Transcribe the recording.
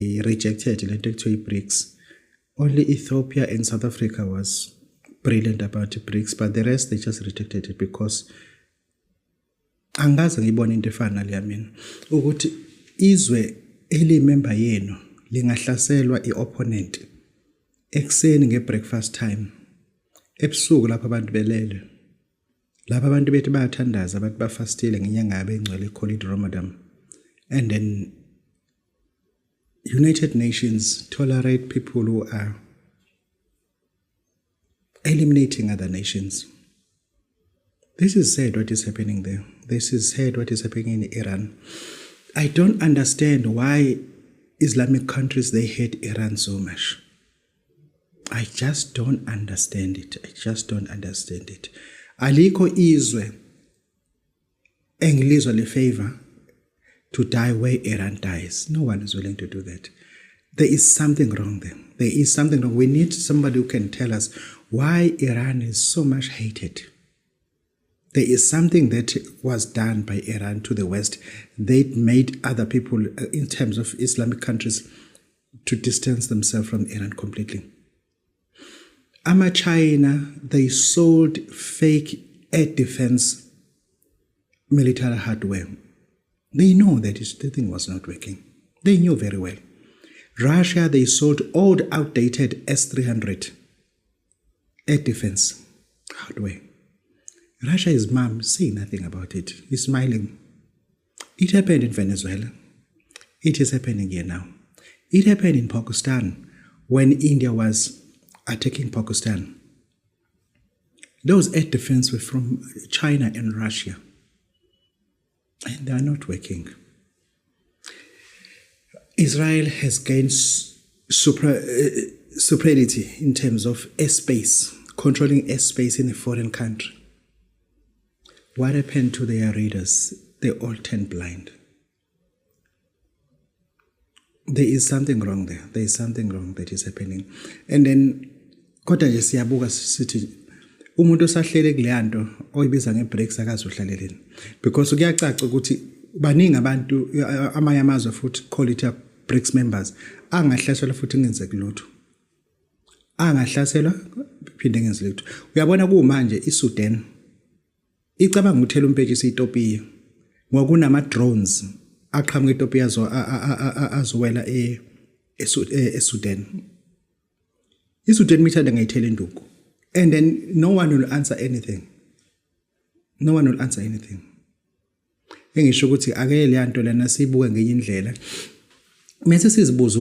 rejected le nto ekuthiwa i-BRICS. Only Ethiopia and South Africa was brilliant about the BRICS, but the rest they just rejected it because angaze ngibone into efana nale mina ukuthi izwe elimember yenu lingahlaselwa i-opponent ekseni nge-breakfast time, ebusuku lapho abantu belele, lapho abantu bethi bayathandaza, abantu bafastile ngenyanga yabo engcwele called Ramadan, and then United Nations tolerate people who are eliminating other nations. This is sad what is happening there. This is sad what is happening in Iran. I don't understand why Islamic countries, they hate Iran so much. I just don't understand it. I just don't understand it. Aliko izwe engilizwa le favor to die where Iran dies. No one is willing to do that. There is something wrong there. There is something wrong. We need somebody who can tell us why Iran is so much hated. There is something that was done by Iran to the West. They made other people, in terms of Islamic countries, to distance themselves from Iran completely. China, they sold fake air defense military hardware. They know that the thing was not working. They knew very well. Russia, they sold old, outdated S-300 air defense hardware. Russia is mum, saying nothing about it. He's smiling. It happened in Venezuela. It is happening here now. It happened in Pakistan when India was attacking Pakistan. Those air defense were from China and Russia. And they are not working. Israel has gained superiority in terms of airspace, controlling airspace in a foreign country. What happened to their readers? They all turned blind. There is something wrong there. There is something wrong that is happening. And then, kodwa nje siyabuka sithi umuntu osahlele kuleyanto oyibiza nge-BRICS akazohlaleleni, because kuyacaca ukuthi baningi abantu amanye amazwe futhi call it BRICS members angahlaselwa futhi ngenzeki lutho, angahlaselwa phinde ngenzeki lutho. Uyabona kumanje iSudan icabanga ukuthela umpetshi eSethiopia ngoba kunama drones aqhamuka eTopia azowela eSudan. iSudan mithanda ngayithela induku, and then no one will answer anything. No one will answer anything. Engisho ukuthi ake le nto lena sibuke ngenye indlela. Mase sizibuza